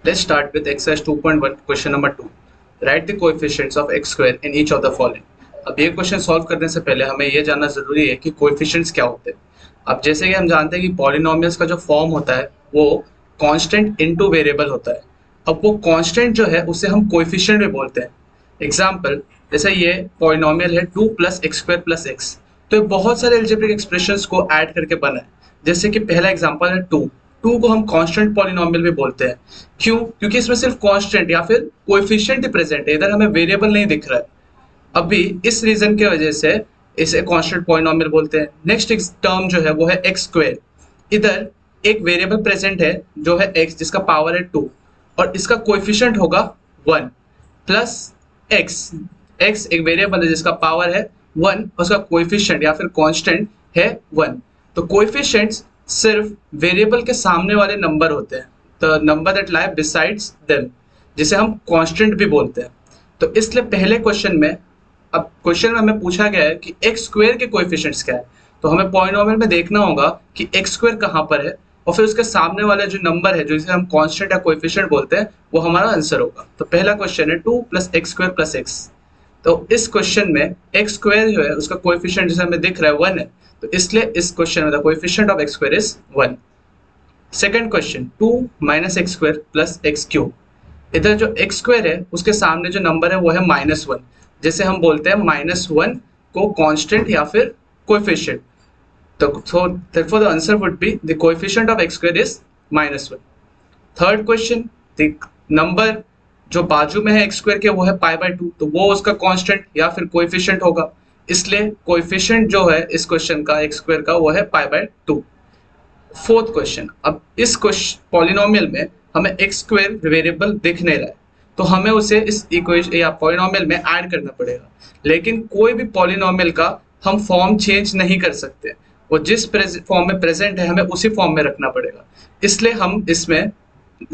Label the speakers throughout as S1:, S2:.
S1: Let's start with exercise 2.1 question number 2. Write the coefficients of x square in each of the following. अब ये question solve करने से पहले हमें ये जानना जरूरी है कि कोएफिशिएंट्स क्या होते हैं। अब जैसे कि हम जानते हैं कि पॉलिनोमियल्स का जो फॉर्म होता है वो कांस्टेंट इनटू वेरिएबल होता है। अब वो कांस्टेंट जो है उसे हम कोएफिशिएंट भी बोलते हैं। एग्जांपल जैसे ये पॉलिनोमियल है 2 plus x square plus x, तो ये बहुत सारे अलजेब्रिक एक्सप्रेशंस को ऐड करके बना है। जैसे कि पहला एग्जांपल है 2 को हम कांस्टेंट पॉलिनोमियल भी बोलते हैं। क्यों? क्योंकि इसमें सिर्फ कांस्टेंट या फिर कोएफिशिएंट ही प्रेजेंट है, इधर हमें वेरिएबल नहीं दिख रहा है। अभी इस रीजन की वजह से इसे कांस्टेंट पॉलिनोमियल बोलते हैं। नेक्स्ट टर्म जो है वो है एक्स स्क्वायर। इधर एक वेरिएबल प्रेजेंट है जो है एक्स, जिसका पावर है 2 और इसका कोएफिशिएंट होगा 1 प्लस एक्स। एक्स एक वेरिएबल है जिसका पावर है 1, उसका कोएफिशिएंट या फिर कांस्टेंट है 1। तो कोएफिशिएंट्स सिर्फ वेरिएबल के सामने वाले नंबर होते हैं, the number that lie besides them, जिसे हम कांस्टेंट भी बोलते हैं। तो इसलिए पहले क्वेश्चन में, अब क्वेश्चन में हमें पूछा गया है कि एक्स स्क्वायर के कोएफिशिएंट्स क्या है, तो हमें पॉलिनोमियल में देखना होगा कि एक्स स्क्वायर कहाँ पर है और फिर उसके सामने वाला जो नंबर है जो इसे हम कांस्टेंट या कोएफिशिएंट बोलते हैं वो हमारा आंसर होगा। तो पहला क्वेश्चन है 2 plus x square plus x. तो इस क्वेश्चन में एक्स स्क्वायर जो है उसका कोएफिशिएंट जैसे हमें दिख रहा है 1 है, तो इसलिए इस क्वेश्चन में the coefficient of x square is 1। Second question 2 minus x square plus x cube. इधर जो एक्स स्क्वायर है उसके सामने जो नंबर है वो है -1, जैसे हम बोलते हैं -1 को कांस्टेंट या फिर कोएफिशिएंट। तो therefore the answer would be the coefficient of x square is -1। Third question, the number जो बाजू में है एक्स स्क्वायर के वो है π/2, तो वो उसका कांस्टेंट या फिर कोएफिशिएंट होगा, इसलिए कोएफिशिएंट जो है इस क्वेश्चन का एक्स स्क्वायर का वो है π/2। फोर्थ क्वेश्चन, अब इस पॉलिनोमियल में हमें एक्स स्क्वायर वेरिएबल दिख नहीं रहा है, तो हमें उसे इस इक्वेशन या पॉलिनोमियल में ऐड करना पड़ेगा। लेकिन कोई भी पॉलिनोमियल का हम फॉर्म चेंज नहीं कर सकते, वो जिस फॉर्म में प्रेजेंट है हमें उसी फॉर्म में रखना पड़ेगा। इसलिए हम इसमें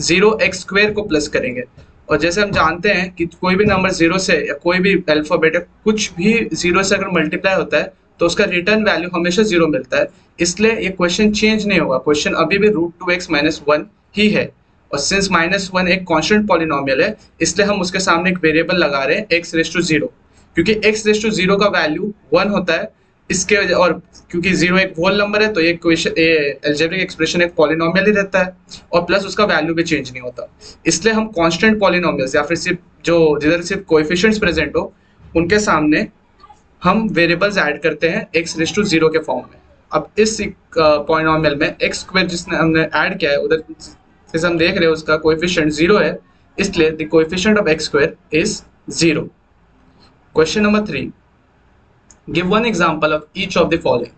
S1: 0x² को प्लस करेंगे। और जैसे हम जानते हैं कि कोई भी नंबर 0 से या कोई भी अल्फाबेट या कुछ भी 0 से अगर मल्टीप्लाई होता है तो उसका रिटर्न वैल्यू हमेशा 0 मिलता है, इसलिए ये क्वेश्चन चेंज नहीं होगा। क्वेश्चन अभी भी √2x - 1 ही है, और सिंस -1 एक कांस्टेंट पॉलिनोमियल है इसलिए हम उसके सामने एक वेरिएबल लगा रहे हैं x⁻0, क्योंकि x⁻0 का वैल्यू 1 होता है इसके वजह, और क्योंकि 0 एक होल नंबर है तो ये क्वेश्चन अलजेब्रिक एक्सप्रेशन एक पॉलिनोमियल ही रहता है, और प्लस उसका वैल्यू भी चेंज नहीं होता। इसलिए हम कांस्टेंट पॉलिनोमियल्स या फिर सिर्फ जो जिधर सिर्फ कोएफिशिएंट्स प्रेजेंट हो उनके सामने हम वेरिएबल्स ऐड करते हैं x⁻0 के फॉर्म में। अब इस पॉलिनोमियल में एक्स स्क्वायर जिसने हमने ऐड किया है उधर जैसे हम देख रहे हैं उसका कोएफिशिएंट 0 है, इसलिए the coefficient of x square is 0। Question number 3, give one example of each of the following: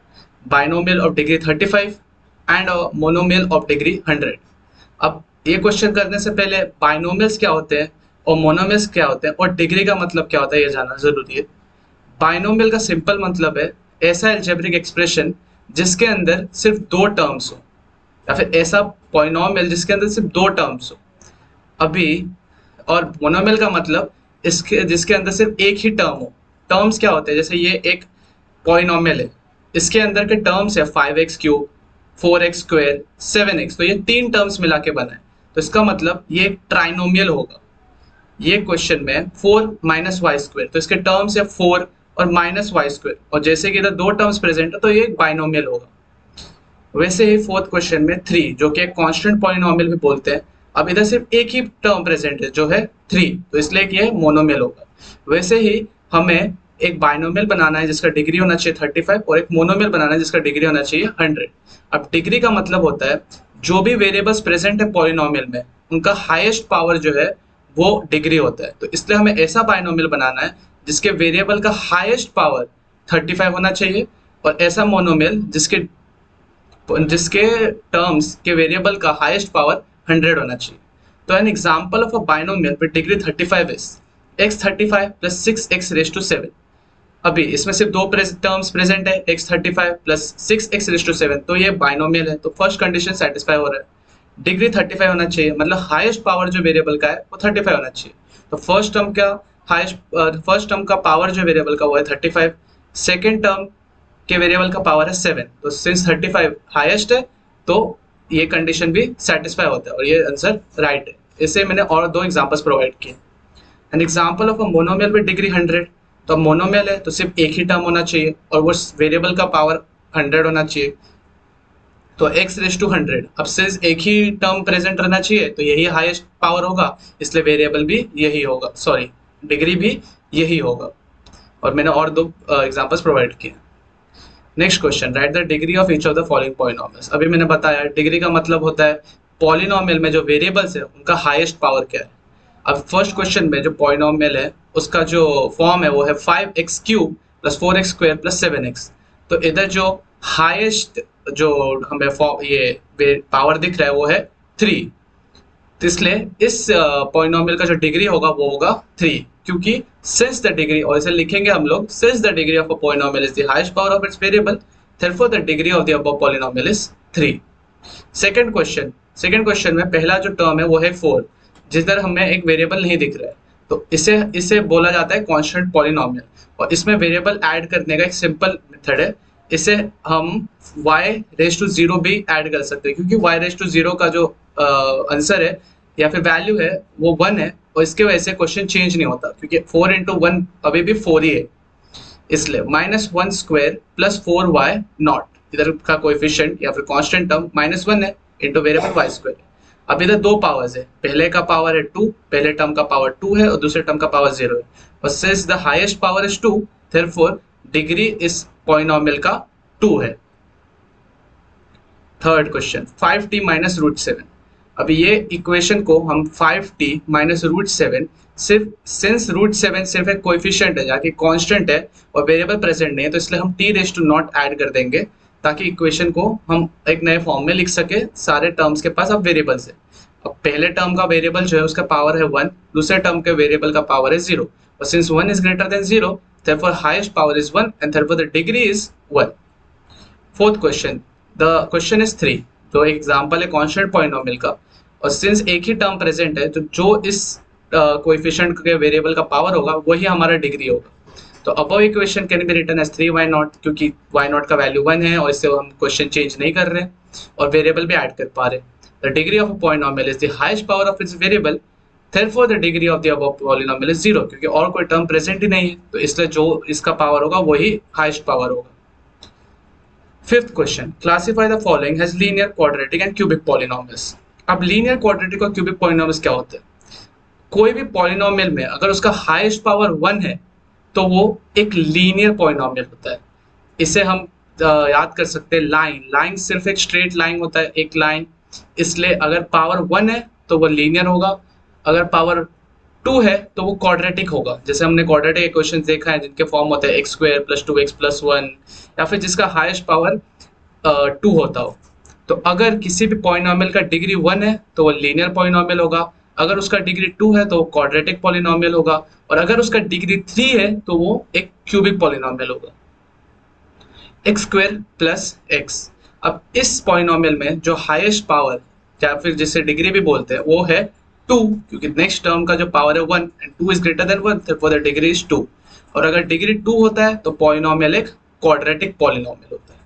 S1: binomial of degree 35 and a monomial of degree 100। अब ये क्वेश्चन करने से पहले बाइनोमियल्स क्या होते हैं और मोनोमियल्स क्या होते हैं और डिग्री का मतलब क्या होता है ये जानना जरूरी है। बाइनोमियल का सिंपल मतलब है ऐसा अलजेब्रिक एक्सप्रेशन जिसके अंदर सिर्फ 2 टर्म्स हो, या फिर ऐसा पॉलिनोमियल जिसके अंदर सिर्फ 2 टर्म्स हो। अभी और मोनोमियल का मतलब इसके जिसके अंदर सिर्फ एक ही टर्म हो। टर्म्स क्या होते हैं, जैसे ये एक पॉलिनोमियल है, इसके अंदर के टर्म्स है 5x³ 4x², 7x, तो ये 3 टर्म्स मिला के बना है, तो इसका मतलब ये एक ट्राइनोमियल होगा। ये क्वेश्चन में 4 - y², तो इसके टर्म्स है 4 और -y², और जैसे कि इधर 2 टर्म्स प्रेजेंट है तो ये एक बाइनोमियल होगा। वैसे ही फोर्थ क्वेश्चन में 3, जो कि एक कांस्टेंट पॉलिनोमियल भी बोलते हैं, अब इधर सिर्फ एक ही टर्म प्रेजेंट है जो है 3, तो इसलिए कि ये मोनोमियल होगा। वैसे ही हमें एक बाइनोमियल बनाना है जिसका डिग्री होना चाहिए 35 और एक मोनोमियल बनाना है जिसका डिग्री होना चाहिए 100। अब डिग्री का मतलब होता है जो भी वेरिएबल्स प्रेजेंट है पॉलिनोमियल में उनका हाईएस्ट पावर जो है वो डिग्री होता है, तो इसलिए हमें ऐसा बाइनोमियल बनाना है जिसके वेरिएबल का हाईएस्ट पावर 35 होना चाहिए, और ऐसा मोनोमियल जिसके टर्म्स के वेरिएबल का हाईएस्ट पावर 100 होना चाहिए। तो an example of a binomial with degree 35 is x35 + 6x⁻7। अभी इसमें सिर्फ 2 टर्म्स प्रेजेंट है, x35 + 6x⁻7, तो ये बाइनोमियल है, तो फर्स्ट कंडीशन सेटिस्फाई हो रहा है। डिग्री 35 होना चाहिए, मतलब हाईएस्ट पावर जो वेरिएबल का है वो 35 होना चाहिए। तो फर्स्ट टर्म का पावर जो वेरिएबल का वो है 35, सेकेंड टर्म के वेरिएबल का पावर है 7, तो सिंस 35 हाईएस्ट है तो ये कंडीशन भी सेटिस्फाई होता है और ये आंसर राइट है। इसे मैंने और दो एग्जांपल्स प्रोवाइड किए। An example of a monomial with degree 100, तो मोनोमियल है तो सिर्फ एक ही टर्म होना चाहिए और वो वेरिएबल का पावर 100 होना चाहिए, तो x रेज टू 100। अब सिंस एक ही टर्म प्रेजेंट रहना चाहिए तो यही हाईएस्ट पावर होगा, इसलिए वेरिएबल भी यही होगा, सॉरी डिग्री भी यही होगा। और मैंने और दो एग्जांपल्स प्रोवाइड किए। Next question, right the degree of each of the following polynomials. अभी मैंने बताया डिग्री का मतलब होता है पॉलिनोमियल में जो वेरिएबल्स है उनका हाईएस्ट पावर क्या है। अब फर्स्ट क्वेश्चन में जो पॉलिनोमियल है उसका जो फॉर्म है वो है 5x³ plus 4x² plus 7x। तो इधर जो हाईएस्ट जो हमें ये पावर दिख रहा है वो है 3, तो इसलिए इस पॉलिनोमियल का जो डिग्री होगा वो होगा 3, क्योंकि सिंस द डिग्री, और इसे लिखेंगे हम लोग, since the degree of a polynomial is the highest power of its variable, therefore the degree of the above polynomial is 3। Second question में पहला जो टर्म है वो है 4, जिधर हमें एक वेरिएबल नहीं दिख रहा है, तो इसे बोला जाता है कांस्टेंट पॉलिनोमियल। और इसमें वेरिएबल ऐड करने का एक सिंपल मेथड है, इसे हम y⁻0 भी ऐड कर सकते हैं, क्योंकि y⁻0 का जो आंसर है या फिर वैल्यू है वो 1 है, और इसके वजह से क्वेश्चन चेंज नहीं होता, क्योंकि 4 × 1 अभी भी 4 ही है, इसलिए -1² प्लस 4y0 इधर का कोएफिशिएंट या फिर कांस्टेंट टर्म -1 है इंटू वेरिएबल y²। अब इधर दो पावर्स है, पहले का पावर है 2, पहले टर्म का पावर 2 है और दूसरे टर्म का पावर 0 है, और since the highest power is 2, therefore degree इस पॉलिनोमियल का 2 है। Third question, 5t - √7। अभी ये इक्वेशन को हम 5t - √7, सिर्फ सिंस √7 सिर्फ एक कोएफिशिएंट है, जाके कांस्टेंट है और वेरिएबल प्रेजेंट नहीं है, तो इसलिए हम t⁻0 ऐड कर देंगे ताकि इक्वेशन को हम एक नए फॉर्म में लिख सके। सारे टर्म्स के पास अब वेरिएबल्स है। अब पहले टर्म का वेरिएबल जो है उसका पावर है 1, दूसरे टर्म के वेरिएबल का पावर है 0, और since 1 is greater than 0, therefore highest power is 1 and therefore the degree is 1। Fourth question, the question is 3, तो एग्जांपल है कांस्टेंट पॉलिनोमियल का, और सिंस एक ही टर्म प्रेजेंट है तो जो इस कोएफिशिएंट के वेरिएबल का पावर होगा वही हमारा डिग्री होगा। तो above equation can be written as 3y0, क्योंकि y0 का वैल्यू 1 है और इससे हम क्वेश्चन चेंज नहीं कर रहे और वेरिएबल भी ऐड कर पा रहे। The degree of a polynomial is the highest power of its variable, therefore the degree of the above polynomial is 0, क्योंकि और कोई टर्म प्रेजेंट ही नहीं है, तो इसलिए जो इसका पावर होगा वही हाईएस्ट पावर होगा। Fifth question, classify the following as linear, quadratic and cubic polynomials. अब लीनियर, क्वाड्रेटिक और क्यूबिक पॉलिनोमियल्स क्या होते हैं? कोई भी पॉलिनोमियल में अगर उसका हाईएस्ट पावर 1 है तो वो एक लीनियर पॉलिनोमियल होता है। इसे हम याद कर सकते हैं लाइन सिर्फ एक स्ट्रेट लाइन होता है, एक लाइन, इसलिए अगर पावर 1 है तो वो लीनियर होगा, अगर पावर 2 है तो वो क्वाड्रेटिक होगा। जैसे हमने क्वाड्रेटिक इक्वेशंस देखा है जिनके फॉर्म होते हैं x² + 2x + 1, या फिर जिसका हाईएस्ट पावर 2 होता हो। तो अगर किसी भी पॉलिनोमियल का डिग्री 1 है तो वो लीनियर पॉलिनोमियल होगा, अगर उसका डिग्री 2 है तो वो क्वाड्रेटिक पॉलिनोमियल होगा, और अगर उसका डिग्री 3 है तो वो एक क्यूबिक पॉलिनोमियल होगा। x² + x। अब इस पॉलिनोमियल में जो हाईएस्ट पावर या फिर जिसे डिग्री भी बोलते हैं वो है 2, क्योंकि नेक्स्ट टर्म का जो पावर है 1 and 2 is greater than 1, therefore the degree is 2। और अगर डिग्री 2 होता है तो पॉलिनोमियल एक क्वाड्रेटिक पॉलिनोमियल होता है।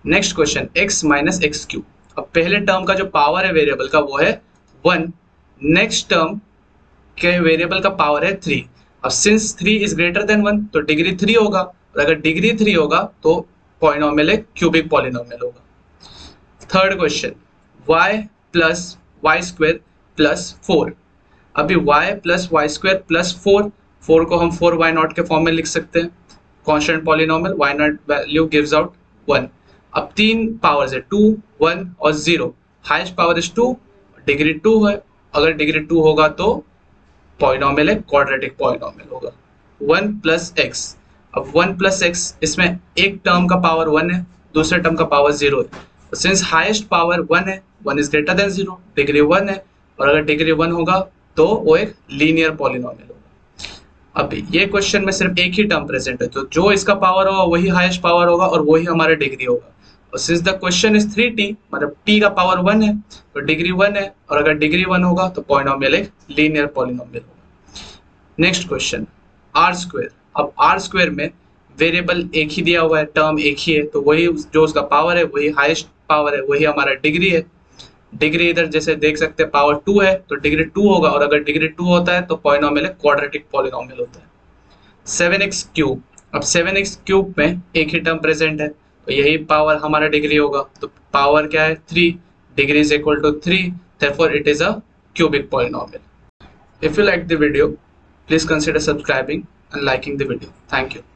S1: Next question, x - x³। अब पहले टर्म का जो पावर है वेरिएबल का वो है 1, नेक्स्ट टर्म के वेरिएबल का पावर है 3। अब सिंस 3 इज ग्रेटर देन 1 तो डिग्री 3 होगा, और अगर डिग्री 3 होगा तो पॉलिनोमियल एक क्यूबिक पॉलिनोमियल होगा। Third question, y + y² + 4। अभी y + y² + 4 को हम 4y0 के फॉर्म में लिख सकते हैं। Constant polynomial, y0 value gives out 1। अब तीन पावर्स है 2, 1 और 0, हाईएस्ट पावर इज 2, डिग्री 2 है, अगर डिग्री 2 होगा तो पॉलिनोमियल एक क्वाड्रेटिक पॉलिनोमियल होगा। 1 + x। अब 1 + x, इसमें एक टर्म का पावर 1 है, दूसरे टर्म का पावर 0 है, सिंस हाईएस्ट पावर 1 है, 1 इज ग्रेटर देन 0, डिग्री 1 है, और अगर डिग्री 1 होगा तो वो एक लीनियर पॉलिनोमियल होगा। अब ये क्वेश्चन में सिर्फ एक ही टर्म प्रेजेंट है, तो जो इसका पावर होगा वही हाईएस्ट पावर होगा और वही हमारा डिग्री होगा। और since the question is 3t, मतलब t का पावर 1 है तो डिग्री 1 है, और अगर डिग्री 1 होगा तो पॉलिनोमियल एक लीनियर पॉलिनोमियल होगा। Next question, r²। अब r² में वेरिएबल एक ही दिया हुआ है, टर्म एक ही है, तो वही जो उसका पावर है वही हाईएस्ट पावर है, वही हमारा डिग्री है। डिग्री इधर जैसे देख सकते हैं पावर 2 है तो डिग्री 2 होगा, और अगर डिग्री 2 होता है तो पॉलिनोमियल है, क्वाड्रेटिक पॉलिनोमियल होता है। 7x क्यूब, अब 7x क्यूब में एक ही टर्म प्रेजेंट है तो यही पावर हमारा डिग्री होगा, तो पावर क्या है 3, degree is equal to 3, therefore it is a cubic polynomial. If you like the video, please consider subscribing and liking the video. Thank you.